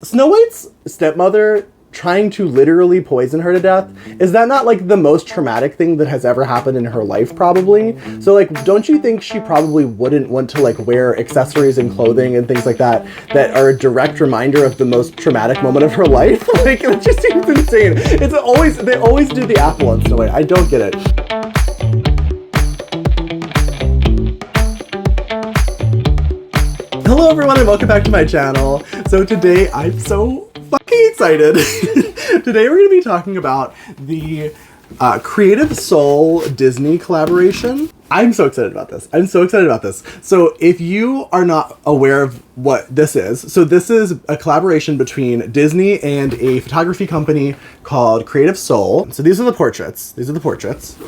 Snow White's stepmother trying to literally poison her to death, is that not like the most traumatic thing that has ever happened in her life, probably? So like, don't you think she probably wouldn't want to like wear accessories and clothing and things like that that are a direct reminder of the most traumatic moment of her life? Like, it just seems insane. It's always, they always do the apple on Snow White. I don't get it. Hello everyone and welcome back to my channel. So today I'm so fucking excited. Today we're going to be talking about the CreativeSoul Disney collaboration. I'm so excited about this. So if you are not aware of what this is, so this is a collaboration between Disney and a photography company called CreativeSoul. So these are the portraits.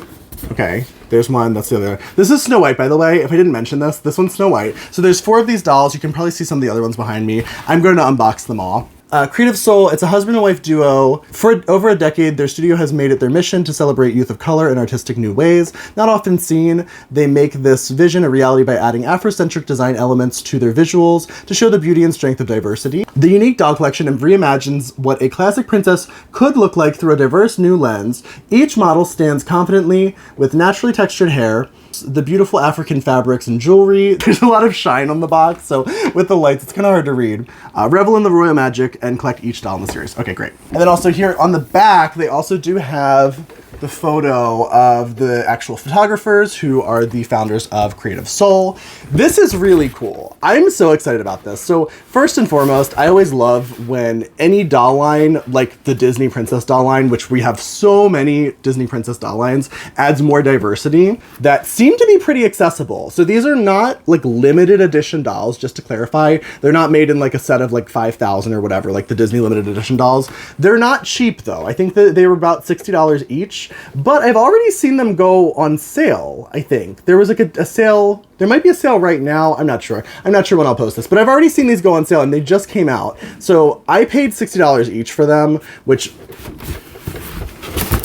Okay, there's one, that's the other. This is Snow White, by the way. If I didn't mention this one's Snow White. So there's 4 of these dolls. You can probably see some of the other ones behind me. I'm going to unbox them all. CreativeSoul, it's a husband and wife duo. For over a decade, their studio has made it their mission to celebrate youth of color in artistic new ways. Not often seen, they make this vision a reality by adding Afrocentric design elements to their visuals to show the beauty and strength of diversity. The unique doll collection reimagines what a classic princess could look like through a diverse new lens. Each model stands confidently with naturally textured hair, the beautiful African fabrics and jewelry. There's a lot of shine on the box, so with the lights, it's kind of hard to read. Revel in the royal magic and collect each doll in the series. Okay, great. And then also here on the back, they also do have the photo of the actual photographers who are the founders of CreativeSoul. This is really cool. I'm so excited about this. So first and foremost, I always love when any doll line, like the Disney Princess doll line, which we have so many Disney Princess doll lines, adds more diversity that seem to be pretty accessible. So these are not like limited edition dolls, just to clarify. They're not made in like a set of like 5,000 or whatever, like the Disney limited edition dolls. They're not cheap though. I think that they were about $60 each. But I've already seen them go on sale, I think. There was like a sale, there might be a sale right now, I'm not sure. I'm not sure when I'll post this, but I've already seen these go on sale and they just came out. So I paid $60 each for them, which,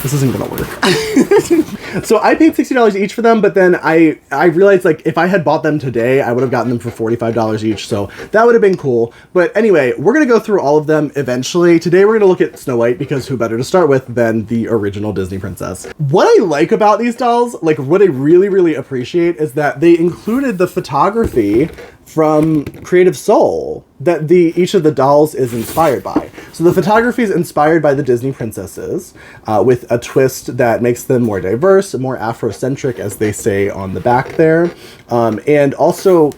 this isn't gonna work. So I paid $60 each for them, but then I realized like if I had bought them today, I would have gotten them for $45 each. So that would have been cool. But anyway, we're gonna go through all of them eventually. Today we're gonna look at Snow White because who better to start with than the original Disney princess. What I like about these dolls, like what I really, really appreciate is that they included the photography from CreativeSoul that each of the dolls is inspired by. So the photography is inspired by the Disney princesses with a twist that makes them more diverse, more Afrocentric, as they say on the back there. And also,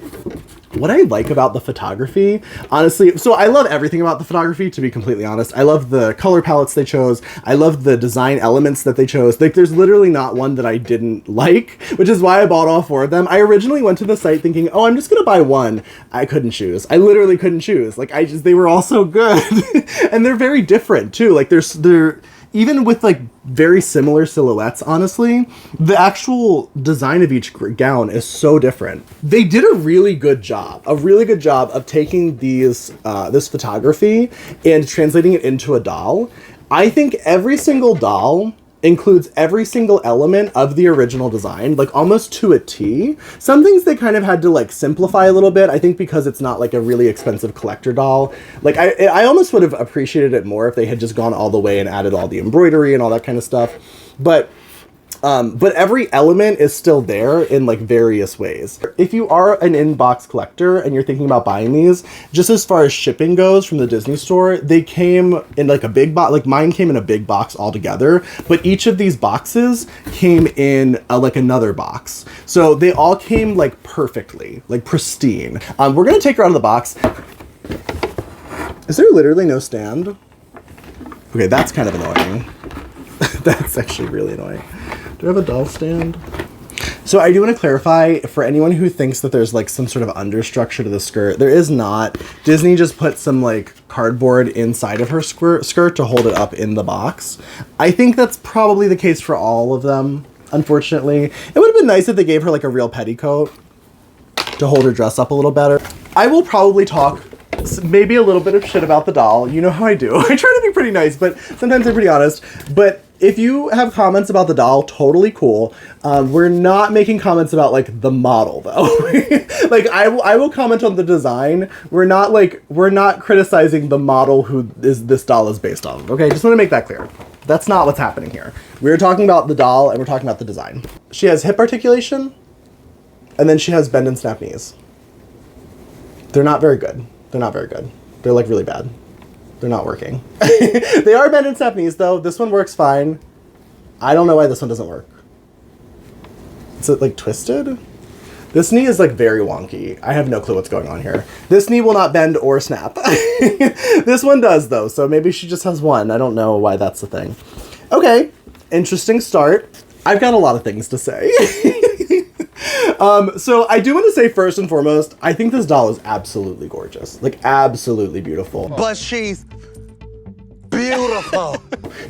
what I like about the photography, honestly, so I love everything about the photography, to be completely honest. I love the color palettes they chose. I love the design elements that they chose. Like, there's literally not one that I didn't like, which is why I bought all 4 of them. I originally went to the site thinking, oh, I'm just gonna buy one. I couldn't choose. I literally couldn't choose. Like, they were all so good. And they're very different, too. Like, they're even with like very similar silhouettes, honestly, the actual design of each gown is so different. They did a really good job of taking these this photography and translating it into a doll. I think every single doll includes every single element of the original design, like almost to a T. Some things they kind of had to like simplify a little bit, I think because it's not like a really expensive collector doll. Like I almost would have appreciated it more if they had just gone all the way and added all the embroidery and all that kind of stuff. But every element is still there in like various ways. If you are an in-box collector and you're thinking about buying these, just as far as shipping goes from the Disney store, they came in like a big box, like mine came in a big box altogether, but each of these boxes came in like another box. So they all came like perfectly, like pristine. We're gonna take her out of the box. Is there literally no stand? Okay, that's kind of annoying. That's actually really annoying. Do I have a doll stand? So I do want to clarify for anyone who thinks that there's like some sort of understructure to the skirt, there is not. Disney just put some like cardboard inside of her skirt to hold it up in the box. I think that's probably the case for all of them, unfortunately. It would have been nice if they gave her like a real petticoat to hold her dress up a little better. I will probably talk maybe a little bit of shit about the doll. You know how I do. I try to be pretty nice, but sometimes I'm pretty honest. But If you have comments about the doll, totally cool. We're not making comments about like the model though. Like I will comment on the design. We're not criticizing the model who this doll is based on. Okay, just want to make that clear. That's not what's happening here. We're talking about the doll and we're talking about the design. She has hip articulation, and then she has bend and snap knees. They're not very good. They're not very good. They're like really bad. They're not working. They are bend and snap knees though. This one works fine. I don't know why this one doesn't work. Is it like twisted? This knee is like very wonky. I have no clue what's going on here. This knee will not bend or snap. This one does though, so maybe she just has one. I don't know why that's the thing. Okay, interesting start. I've got a lot of things to say. So I do want to say first and foremost, I think this doll is absolutely gorgeous. Like absolutely beautiful. But she's beautiful.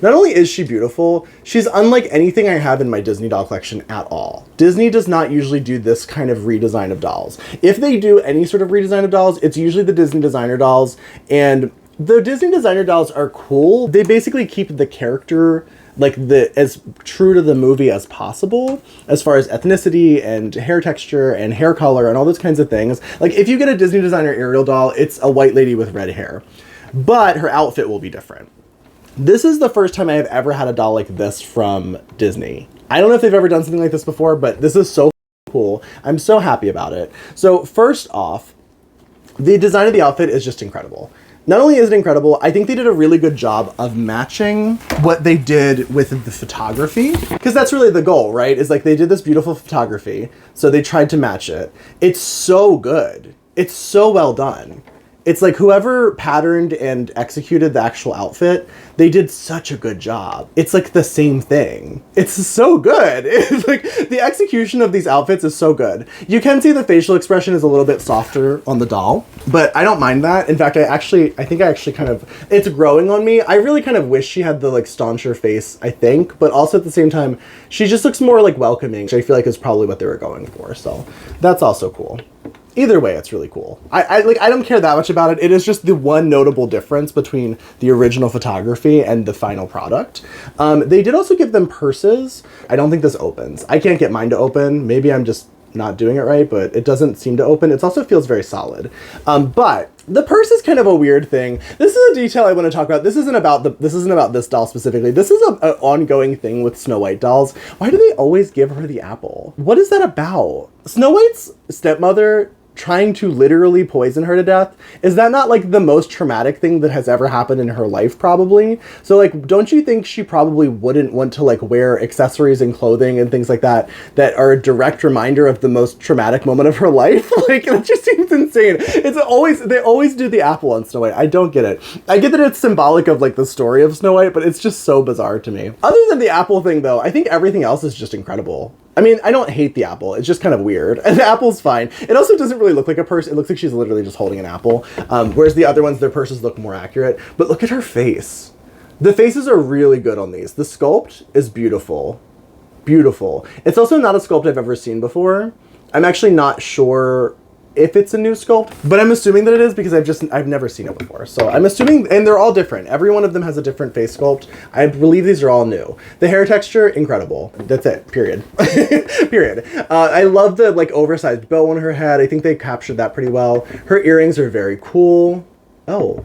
Not only is she beautiful, she's unlike anything I have in my Disney doll collection at all. Disney does not usually do this kind of redesign of dolls. If they do any sort of redesign of dolls, it's usually the Disney designer dolls, and the Disney designer dolls are cool. They basically keep the character like as true to the movie as possible as far as ethnicity and hair texture and hair color and all those kinds of things. Like if you get a Disney designer Ariel doll, it's a white lady with red hair, but her outfit will be different. This is the first time I have ever had a doll like this from Disney. I don't know if they've ever done something like this before, but this is so cool. I'm so happy about it. So first off, the design of the outfit is just incredible. Not only is it incredible, I think they did a really good job of matching what they did with the photography, because that's really the goal, right? Is like they did this beautiful photography, so they tried to match it. It's so good. It's so well done. It's like whoever patterned and executed the actual outfit, they did such a good job. It's like the same thing. It's so good. It's like the execution of these outfits is so good. You can see the facial expression is a little bit softer on the doll, but I don't mind that. In fact, I think I actually kind of, it's growing on me. I really kind of wish she had the like stauncher face, I think, but also at the same time, she just looks more like welcoming, which I feel like is probably what they were going for. So that's also cool. Either way, it's really cool. I don't care that much about it. It is just the one notable difference between the original photography and the final product. They did also give them purses. I don't think this opens. I can't get mine to open. Maybe I'm just not doing it right, but it doesn't seem to open. It also feels very solid. But the purse is kind of a weird thing. This is a detail I want to talk about. This isn't about this doll specifically. This is an ongoing thing with Snow White dolls. Why do they always give her the apple? What is that about? Snow White's stepmother trying to literally poison her to death, is that not like the most traumatic thing that has ever happened in her life probably? So like, don't you think she probably wouldn't want to like wear accessories and clothing and things like that that are a direct reminder of the most traumatic moment of her life? Like it just seems insane. They always do the apple on Snow White. I don't get it. I get that it's symbolic of like the story of Snow White, but it's just so bizarre to me. Other than the apple thing though, I think everything else is just incredible. I mean, I don't hate the apple. It's just kind of weird. And the apple's fine. It also doesn't really look like a purse. It looks like she's literally just holding an apple. Whereas the other ones, their purses look more accurate. But look at her face. The faces are really good on these. The sculpt is beautiful. Beautiful. It's also not a sculpt I've ever seen before. I'm actually not sure if it's a new sculpt, but I'm assuming that it is because I've never seen it before. So I'm assuming, and they're all different. Every one of them has a different face sculpt. I believe these are all new. The hair texture, incredible. That's it, period. Period. I love the like oversized bow on her head. I think they captured that pretty well. Her earrings are very cool. Oh,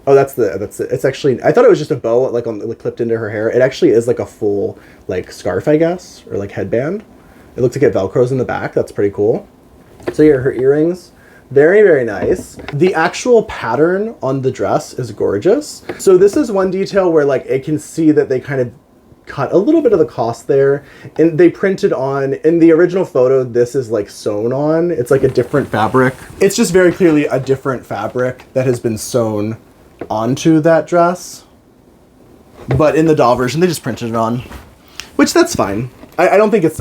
that's it. It's actually, I thought it was just a bow like clipped into her hair. It actually is like a full like scarf, I guess, or like headband. It looks like it Velcros in the back. That's pretty cool. So here, her earrings, very, very nice. The actual pattern on the dress is gorgeous. So this is one detail where like I can see that they kind of cut a little bit of the cost there, and they printed on, in the original photo, this is like sewn on. It's like a different fabric. It's just very clearly a different fabric that has been sewn onto that dress. But in the doll version, they just printed it on, which that's fine. I don't think that's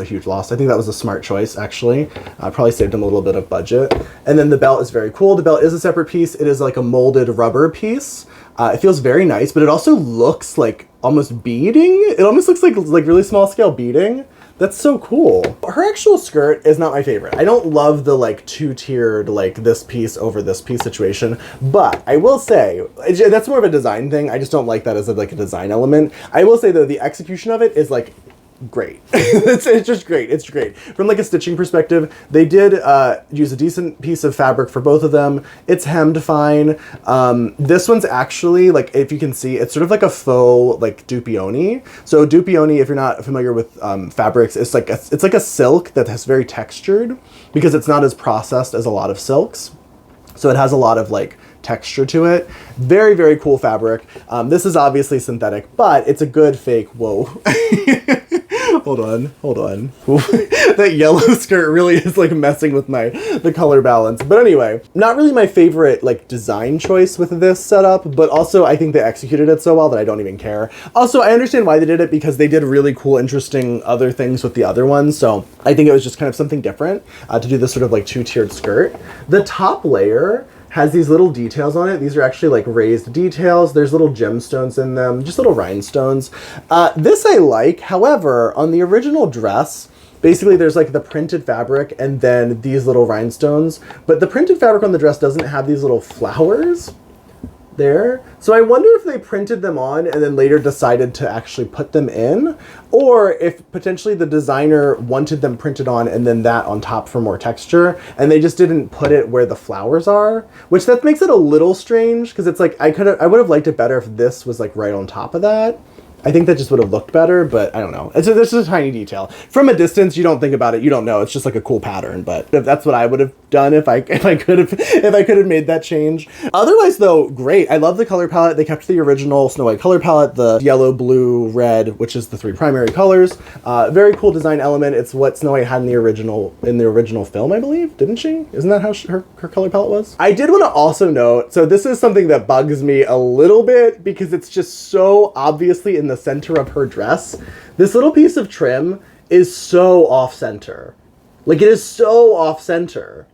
a huge loss. I think that was a smart choice, actually. Probably saved them a little bit of budget. And then the belt is very cool. The belt is a separate piece. It is like a molded rubber piece. It feels very nice, but it also looks like almost beading. It almost looks like really small scale beading. That's so cool. Her actual skirt is not my favorite. I don't love the like two-tiered like this piece over this piece situation, but I will say that's more of a design thing. I just don't like that as like a design element. I will say though, the execution of it is like great. it's just great. It's great. From like a stitching perspective, they did use a decent piece of fabric for both of them. It's hemmed fine. This one's actually, like, if you can see, it's sort of like a faux like dupioni. So dupioni, if you're not familiar with fabrics, it's like a silk that has very textured because it's not as processed as a lot of silks. So it has a lot of like texture to it. Very, very cool fabric. This is obviously synthetic, but it's a good fake. Whoa. Hold on. That yellow skirt really is like messing with the color balance. But anyway, not really my favorite like design choice with this setup, but also I think they executed it so well that I don't even care. Also, I understand why they did it because they did really cool, interesting other things with the other ones. So I think it was just kind of something different to do this sort of like two-tiered skirt. The top layer has these little details on it. These are actually like raised details. There's little gemstones in them, just little rhinestones. This I like. However, on the original dress, basically there's like the printed fabric and then these little rhinestones, but the printed fabric on the dress doesn't have these little flowers there. So I wonder if they printed them on and then later decided to actually put them in, or if potentially the designer wanted them printed on and then that on top for more texture, and they just didn't put it where the flowers are, which that makes it a little strange because it's like I would have liked it better if this was like right on top of that. I think that just would have looked better, but I don't know. This is a tiny detail. From a distance, you don't think about it. You don't know. It's just like a cool pattern. But that's what I would have done if I could have made that change. Otherwise, though, great. I love the color palette. They kept the original Snow White color palette, the yellow, blue, red, which is the three primary colors. Very cool design element. It's what Snow White had in the original film, I believe. Didn't she? Isn't that how her color palette was? I did want to also note. So this is something that bugs me a little bit because it's just so obviously in the center of her dress. This little piece of trim is so off center. Like, it is so off center.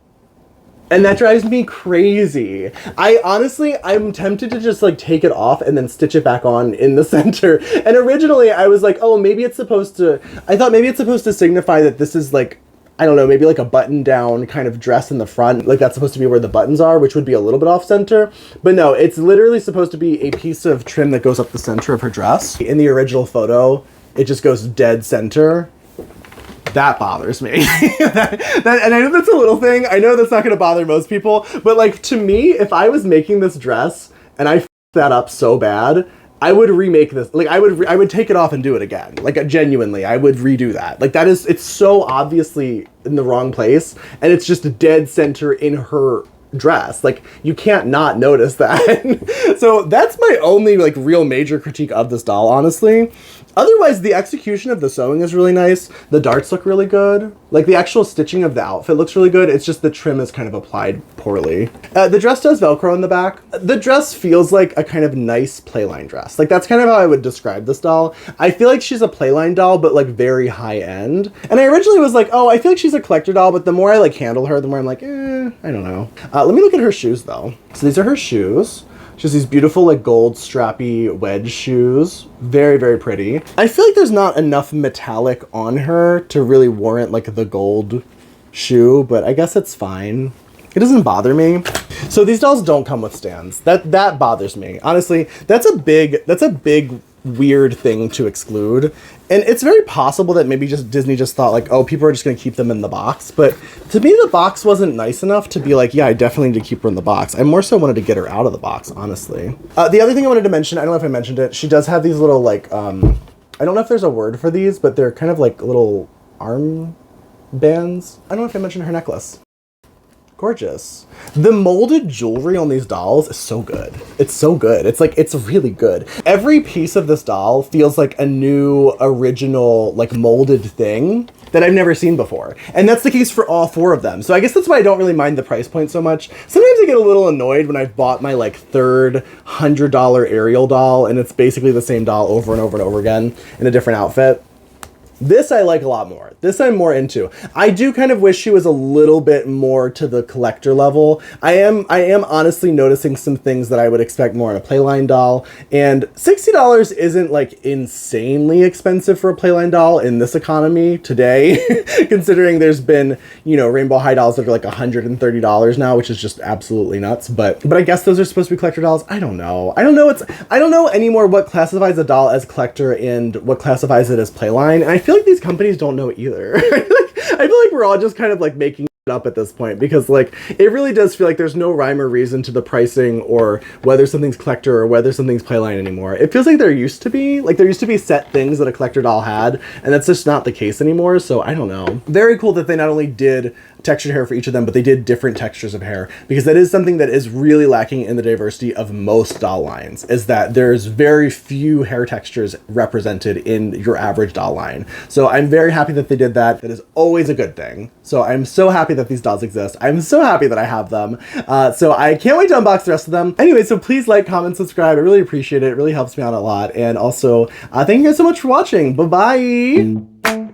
And that drives me crazy. I'm tempted to just like take it off and then stitch it back on in the center. And originally I was like, oh, I thought maybe it's supposed to signify that this is like, I don't know, maybe like a button down kind of dress in the front. Like that's supposed to be where the buttons are, which would be a little bit off center. But no, it's literally supposed to be a piece of trim that goes up the center of her dress. In the original photo, it just goes dead center. That bothers me. And I know that's a little thing. I know that's not going to bother most people. But like to me, if I was making this dress and I f***ed that up so bad, I would remake this. Like I would take it off and do it again. Like genuinely, I would redo that. Like it's so obviously in the wrong place, and it's just dead center in her dress. Like you can't not notice that. So that's my only like real major critique of this doll, honestly. Otherwise, the execution of the sewing is really nice. The darts look really good. Like the actual stitching of the outfit looks really good. It's just the trim is kind of applied poorly. The dress does Velcro in the back. The dress feels like a kind of nice playline dress. Like that's kind of how I would describe this doll. I feel like she's a playline doll, but like very high end. And I originally was like, oh, I feel like she's a collector doll, but the more I like handle her, the more I'm like, I don't know. Let me look at her shoes though. So these are her shoes. She has these beautiful like gold strappy wedge shoes. Very, very pretty. I feel like there's not enough metallic on her to really warrant like the gold shoe, but I guess it's fine. It doesn't bother me. So these dolls don't come with stands. That bothers me. Honestly, that's a big weird thing to exclude. And it's very possible that maybe just Disney just thought like, oh, people are just going to keep them in the box. But to me, the box wasn't nice enough to be like, yeah, I definitely need to keep her in the box. I more so wanted to get her out of the box, honestly. The other thing I wanted to mention, I don't know if I mentioned it, she does have these little like, I don't know if there's a word for these, but they're kind of like little arm bands. I don't know if I mentioned her necklace. Gorgeous. The molded jewelry on these dolls is so good. It's so good. It's really good. Every piece of this doll feels like a new, original, like molded thing that I've never seen before. And that's the case for all four of them. So I guess that's why I don't really mind the price point so much. Sometimes I get a little annoyed when I've bought my like third $100 Ariel doll and it's basically the same doll over and over and over again in a different outfit. This I like a lot more. This I'm more into. I do kind of wish she was a little bit more to the collector level. I am honestly noticing some things that I would expect more in a Playline doll, and $60 isn't like insanely expensive for a Playline doll in this economy today, considering there's been, you know, Rainbow High dolls that are like $130 now, which is just absolutely nuts. But I guess those are supposed to be collector dolls. I don't know. I don't know anymore what classifies a doll as collector and what classifies it as Playline. And I feel like these companies don't know either. I feel like we're all just kind of like making it up at this point, because like it really does feel like there's no rhyme or reason to the pricing or whether something's collector or whether something's Playline anymore. It feels like there used to be set things that a collector doll had, and that's just not the case anymore. So I don't know. Very cool that they not only did textured hair for each of them, but they did different textures of hair, because that is something that is really lacking in the diversity of most doll lines, is that there's very few hair textures represented in your average doll line. So I'm very happy that they did that. That is always a good thing. So I'm so happy that these dolls exist. I'm so happy that I have them. So I can't wait to unbox the rest of them. Anyway, so please like, comment, subscribe. I really appreciate it. It really helps me out a lot. And also, thank you guys so much for watching. Bye-bye.